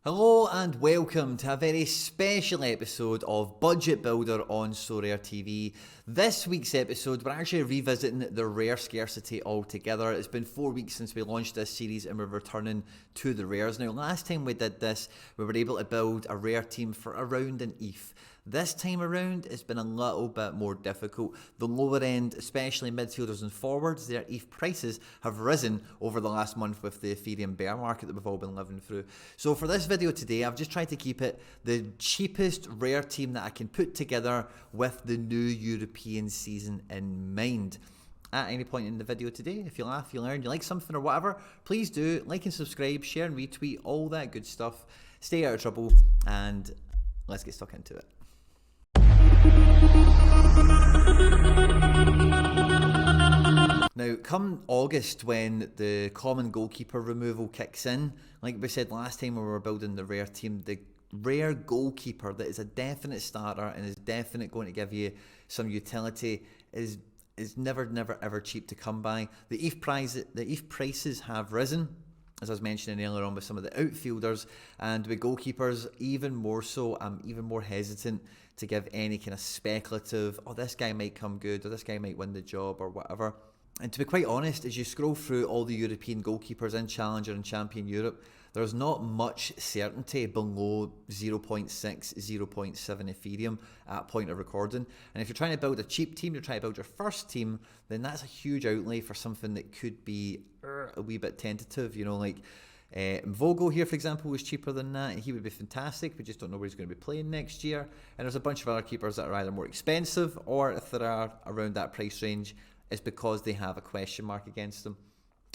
Hello and welcome to a very special episode of Budget Builder on Sorare TV. This week's episode, we're actually revisiting the rare scarcity altogether. It's been 4 weeks since we launched this series and we're returning to the rares. Now, last time we did this, we were able to build a rare team for around an ETH. This time around, it's been a little bit more difficult. The lower end, especially midfielders and forwards, their ETH prices have risen over the last month with the Ethereum bear market that we've all been living through. So for this video today, I've just tried to keep it the cheapest rare team that I can put together with the new European season in mind. At any point in the video today, if you laugh, you learn, you like something or whatever, please do like and subscribe, share and retweet, all that good stuff. Stay out of trouble and let's get stuck into it. Now, come August, when the common goalkeeper removal kicks in, like we said last time when we were building the rare team, the rare goalkeeper that is a definite starter and is definitely going to give you some utility is never ever cheap to come by. The ETH prices have risen, as I was mentioning earlier on, with some of the outfielders, and with goalkeepers even more so. I'm even more hesitant to give any kind of speculative, oh, this guy might come good, or this guy might win the job, or whatever. And to be quite honest, as you scroll through all the European goalkeepers in Challenger and Champion Europe, there's not much certainty below 0.6, 0.7 Ethereum at point of recording. And if you're trying to build a cheap team, you're trying to build your first team, then that's a huge outlay for something that could be a wee bit tentative, you know, like Mvogo here, for example, was cheaper than that. He would be fantastic. We just don't know where he's going to be playing next year. And there's a bunch of other keepers that are either more expensive, or if they are around that price range, it's because they have a question mark against them.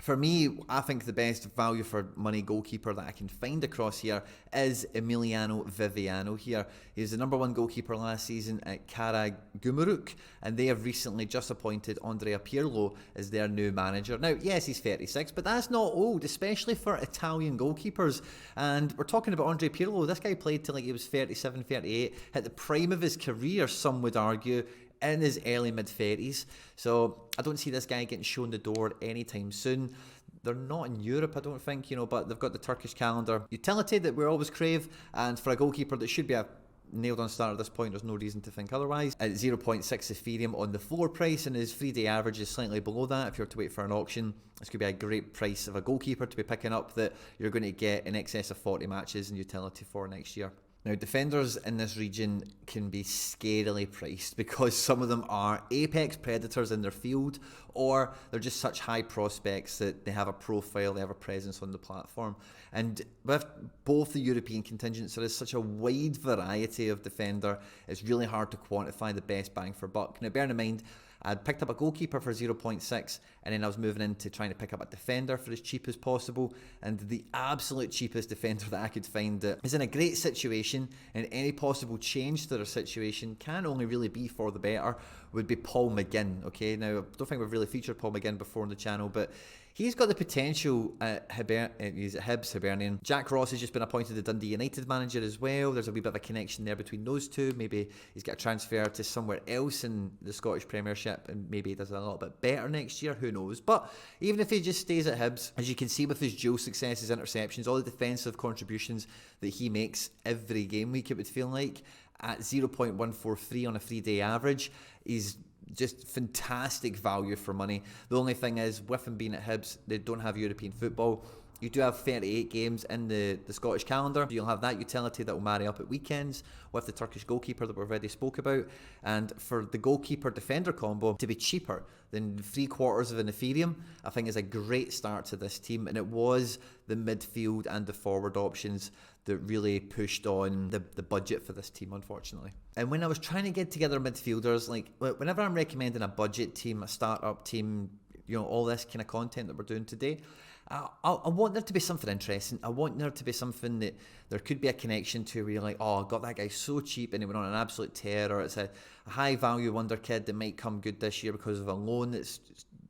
For me, I think the best value for money goalkeeper that I can find across here is Emiliano Viviano here. He was the #1 goalkeeper last season at Karagümrük, and they have recently just appointed Andrea Pirlo as their new manager. Now, yes, he's 36, but that's not old, especially for Italian goalkeepers. And we're talking about Andrea Pirlo. This guy played till like he was 37, 38, at the prime of his career, some would argue, in his early mid-30s. So I don't see this guy getting shown the door anytime soon. They're not in Europe, I don't think, you know, but they've got the Turkish calendar utility that we always crave, and for a goalkeeper that should be a nailed-on start at this point, there's no reason to think otherwise. At 0.6 Ethereum on the floor price, and his 3-day average is slightly below that. If you were to wait for an auction, this could be a great price of a goalkeeper to be picking up that you're going to get in excess of 40 matches and utility for next year. Now, defenders in this region can be scarily priced because some of them are apex predators in their field, or they're just such high prospects that they have a profile, they have a presence on the platform. And with both the European contingents, there is such a wide variety of defender, it's really hard to quantify the best bang for buck. Now, bear in mind, I'd picked up a goalkeeper for 0.6, and then I was moving into trying to pick up a defender for as cheap as possible. And the absolute cheapest defender that I could find that is in a great situation, and any possible change to their situation can only really be for the better, would be Paul McGinn. Okay, now I don't think we've really featured Paul McGinn before on the channel, but he's got the potential at he's at Hibs, Hibernian. Jack Ross has just been appointed the Dundee United manager as well. There's a wee bit of a connection there between those two. Maybe he's got a transfer to somewhere else in the Scottish Premiership, and maybe he does a little bit better next year, who knows. But even if he just stays at Hibs, as you can see with his dual success, his interceptions, all the defensive contributions that he makes every game week, it would feel like, at 0.143 on a 3-day average, is just fantastic value for money. The only thing is, with him being at Hibs, they don't have European football. You do have 38 games in the Scottish calendar. You'll have that utility that will marry up at weekends with the Turkish goalkeeper that we've already spoke about. And for the goalkeeper-defender combo to be cheaper than 3/4 of an Ethereum, I think is a great start to this team. And it was the midfield and the forward options that really pushed on the budget for this team, unfortunately. And when I was trying to get together midfielders, like whenever I'm recommending a budget team, a startup team, you know, all this kind of content that we're doing today, I want there to be something interesting. I want there to be something that there could be a connection to, where you're like, oh, I got that guy so cheap and he went on an absolute tear, or it's a high value wonder kid that might come good this year because of a loan that's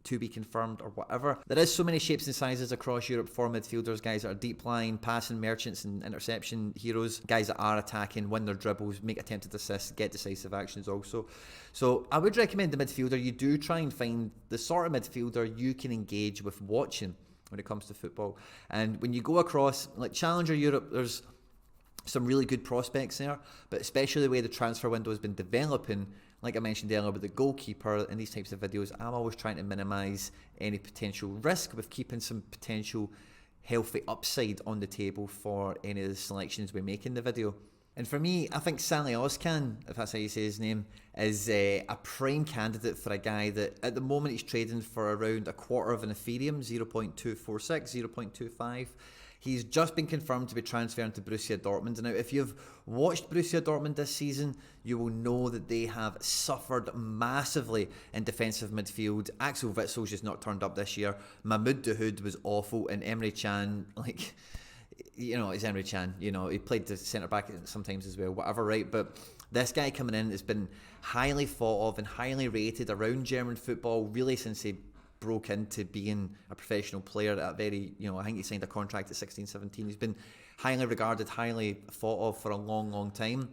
to be confirmed or whatever. There is so many shapes and sizes across Europe for midfielders, guys that are deep line, passing merchants and interception heroes, guys that are attacking, win their dribbles, make attempted assists, get decisive actions also. So I would recommend the midfielder. You do try and find the sort of midfielder you can engage with watching when it comes to football. And when you go across like Challenger Europe, there's some really good prospects there, but especially the way the transfer window has been developing, like I mentioned earlier with the goalkeeper in these types of videos, I'm always trying to minimise any potential risk with keeping some potential healthy upside on the table for any of the selections we make in the video. And for me, I think Sally Oscan, if that's how you say his name, is a prime candidate for a guy that at the moment he's trading for around a quarter of an Ethereum, 0.246, 0.25. He's just been confirmed to be transferring to Borussia Dortmund. Now, if you've watched Borussia Dortmund this season, you will know that they have suffered massively in defensive midfield. Axel Witzel's just not turned up this year. Mahmoud Dahoud was awful, and Emre Can, like, you know, it's Emre Can. You know, he played the centre back sometimes as well, whatever, right? But this guy coming in has been highly thought of and highly rated around German football, really since he broke into being a professional player at very, you know, I think he signed a contract at 16, 17. He's been highly regarded, highly thought of for a long, long time.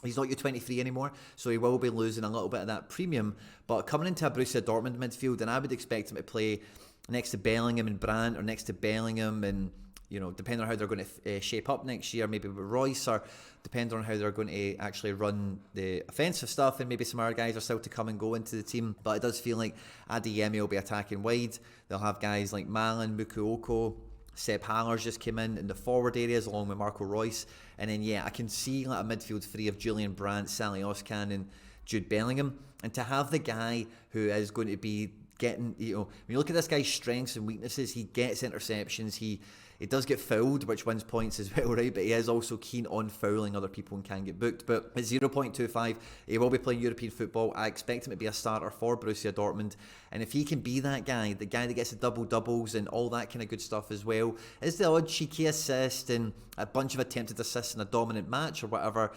He's not U23 anymore, so he will be losing a little bit of that premium. But coming into a Borussia Dortmund midfield, and I would expect him to play next to Bellingham and Brandt, or next to Bellingham and, you know, depending on how they're going to shape up next year, maybe with Royce, or depending on how they're going to actually run the offensive stuff, and maybe some other guys are still to come and go into the team. But it does feel like Adeyemi will be attacking wide. They'll have guys like Malin, Mukuoko, Sepp Haller's just came in the forward areas along with Marco Royce. And then, yeah, I can see like a midfield three of Julian Brandt, Sally Oscan and Jude Bellingham. And to have the guy who is going to be getting, you know, when you look at this guy's strengths and weaknesses, he gets interceptions, he does get fouled, which wins points as well, right? But he is also keen on fouling other people and can get booked. But at 0.25, he will be playing European football. I expect him to be a starter for Borussia Dortmund. And if he can be that guy, the guy that gets the double-doubles and all that kind of good stuff as well, is the odd cheeky assist and a bunch of attempted assists in a dominant match or whatever,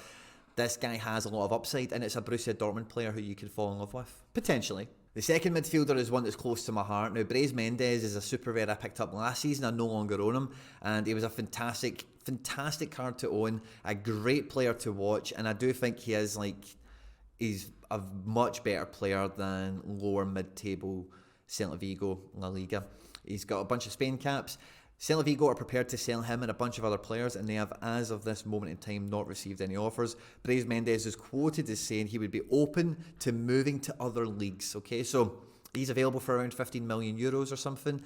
this guy has a lot of upside, and it's a Borussia Dortmund player who you can fall in love with, potentially. The second midfielder is one that's close to my heart. Now, Brais Mendes is a super rare I picked up last season. I no longer own him, and he was a fantastic card to own, a great player to watch, and I do think he's a much better player than lower mid-table Celta Vigo La Liga. He's got a bunch of Spain caps. Celta Vigo are prepared to sell him and a bunch of other players, and they have, as of this moment in time, not received any offers. Brais Mendes is quoted as saying he would be open to moving to other leagues. Okay, so he's available for around 15 million euros or something.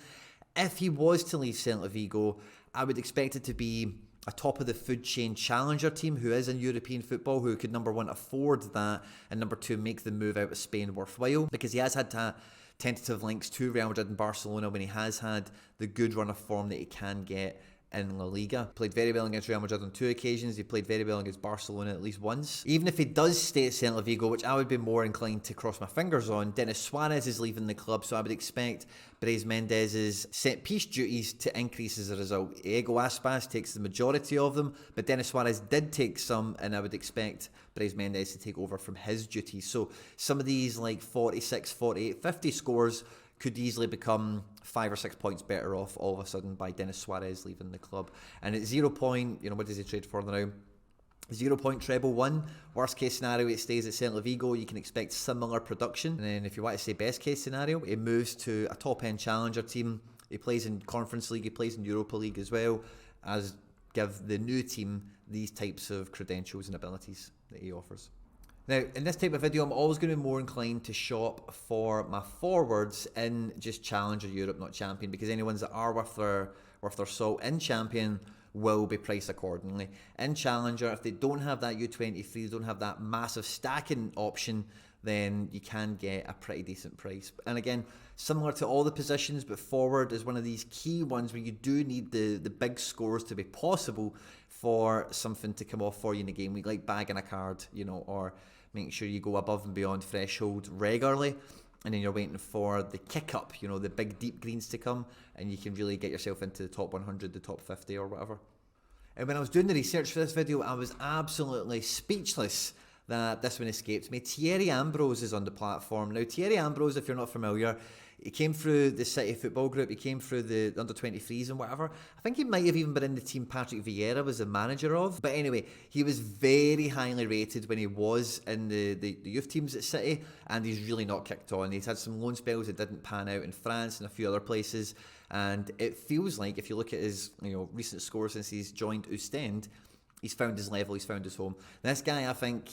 If he was to leave Celta Vigo, I would expect it to be a top of the food chain challenger team who is in European football, who could, number one, afford that, and number two, make the move out of Spain worthwhile, because he has had to tentative links to Real Madrid and Barcelona when he has had the good run of form that he can get in La Liga. Played very well against Real Madrid on 2 occasions. He played very well against Barcelona at least once. Even if he does stay at Celta Vigo, which I would be more inclined to cross my fingers on, Denis Suarez is leaving the club, so I would expect Brais Mendes' set-piece duties to increase as a result. Diego Aspas takes the majority of them, but Denis Suarez did take some, and I would expect Brais Mendes to take over from his duties. So some of these like 46, 48, 50 scores could easily become 5 or 6 points better off all of a sudden by Denis Suarez leaving the club. And at 0 point, you know, what does he trade for now? 0 point treble 1. Worst case scenario, it stays at Celta Vigo. You can expect similar production. And then if you want to say best case scenario, it moves to a top end challenger team. He plays in Conference League, he plays in Europa League as well, as give the new team these types of credentials and abilities that he offers. Now, in this type of video, I'm always going to be more inclined to shop for my forwards in just Challenger Europe, not Champion, because any ones that are worth their salt in Champion will be priced accordingly. In Challenger, if they don't have that U23, they don't have that massive stacking option, then you can get a pretty decent price. And again, similar to all the positions, but forward is one of these key ones where you do need the big scores to be possible for something to come off for you in the game week, like bagging a card, you know, or making sure you go above and beyond threshold regularly, and then you're waiting for the kick up, you know, the big deep greens to come, and you can really get yourself into the top 100, the top 50 or whatever. And when I was doing the research for this video, I was absolutely speechless that this one escaped me. Thierry Ambrose is on the platform. Now, Thierry Ambrose, if you're not familiar, he came through the City Football Group, he came through the under-23s and whatever. I think he might have even been in the team Patrick Vieira was the manager of. But anyway, he was very highly rated when he was in the youth teams at City, and he's really not kicked on. He's had some loan spells that didn't pan out in France and a few other places, and it feels like, if you look at his recent scores since he's joined Ostend, He's found his level, he's found his home. This guy, I think,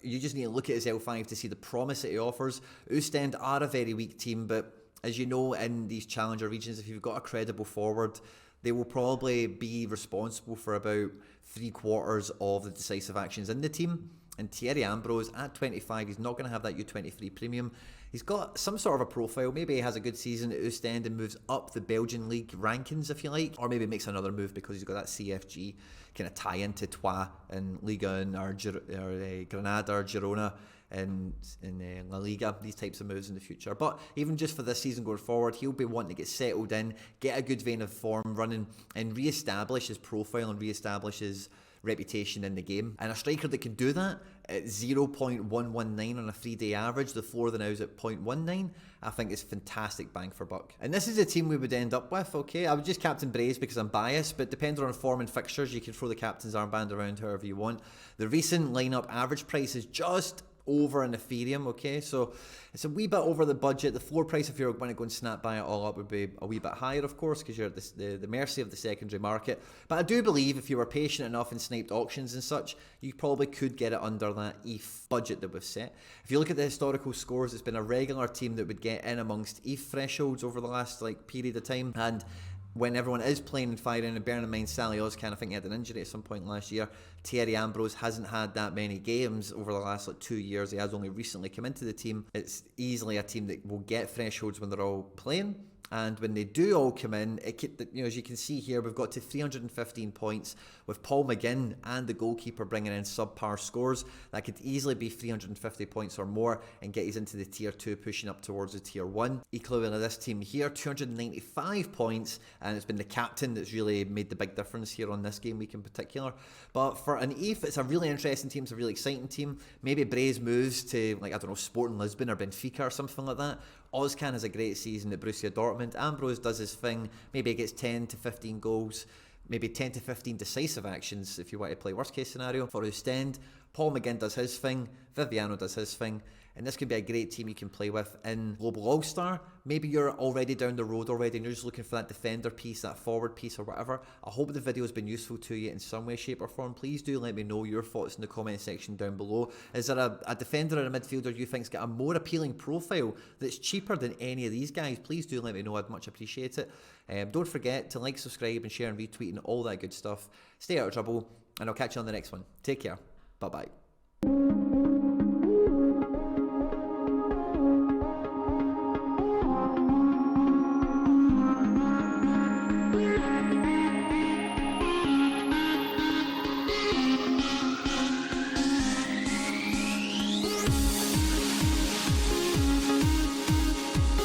you just need to look at his L5 to see the promise that he offers. Ostend are a very weak team, but as you know, in these challenger regions, if you've got a credible forward, they will probably be responsible for about 3/4 of the decisive actions in the team. And Thierry Ambrose at 25, he's not going to have that U23 premium. He's got some sort of a profile. Maybe he has a good season at Ostend and moves up the Belgian league rankings, if you like, or maybe makes another move because he's got that CFG kind of tie into Troyes and Liga or Granada or Girona in La Liga, these types of moves in the future. But even just for this season going forward, he'll be wanting to get settled in, get a good vein of form running, and re-establish his profile and re-establish his reputation in the game. And a striker that can do that at 0.119 on a 3-day average, the floor now is at 0.19, I think is fantastic bang for buck. And this is a team we would end up with, okay? I would just captain Braze because I'm biased, but depending on form and fixtures, you can throw the captain's armband around however you want. The recent lineup average price is just over an Ethereum, okay? So it's a wee bit over the budget. The floor price, if you're going to go and snap buy it all up, would be a wee bit higher, of course, because you're at the mercy of the secondary market. But I do believe if you were patient enough and sniped auctions and such, you probably could get it under that ETH budget that we've set. If you look at the historical scores, it's been a regular team that would get in amongst ETH thresholds over the last period of time. And when everyone is playing and firing, and bearing in mind Sally Ozcan, I think he had an injury at some point last year. Thierry Ambrose hasn't had that many games over the last 2 years. He has only recently come into the team. It's easily a team that will get thresholds when they're all playing. And when they do all come in, as you can see here, we've got to 315 points with Paul McGinn and the goalkeeper bringing in subpar scores. That could easily be 350 points or more and get us into the tier 2, pushing up towards the tier 1. Equally with this team here, 295 points, and it's been the captain that's really made the big difference here on this game week in particular. But for an ETH, it's a really interesting team, it's a really exciting team. Maybe Braze moves to, Sporting Lisbon or Benfica or something like that. Ozcan has a great season at Borussia Dortmund. Ambrose does his thing. Maybe he gets 10 to 15 goals, maybe 10 to 15 decisive actions if you want to play worst case scenario. For Ostend, Paul McGinn does his thing, Viviano does his thing, and this could be a great team you can play with in Global All-Star. Maybe you're already down the road already and you're just looking for that defender piece, that forward piece or whatever. I hope the video has been useful to you in some way, shape or form. Please do let me know your thoughts in the comment section down below. Is there a defender or a midfielder you think's got a more appealing profile that's cheaper than any of these guys? Please do let me know, I'd much appreciate it. Don't forget to like, subscribe and share and retweet and all that good stuff. Stay out of trouble and I'll catch you on the next one. Take care. Bye bye.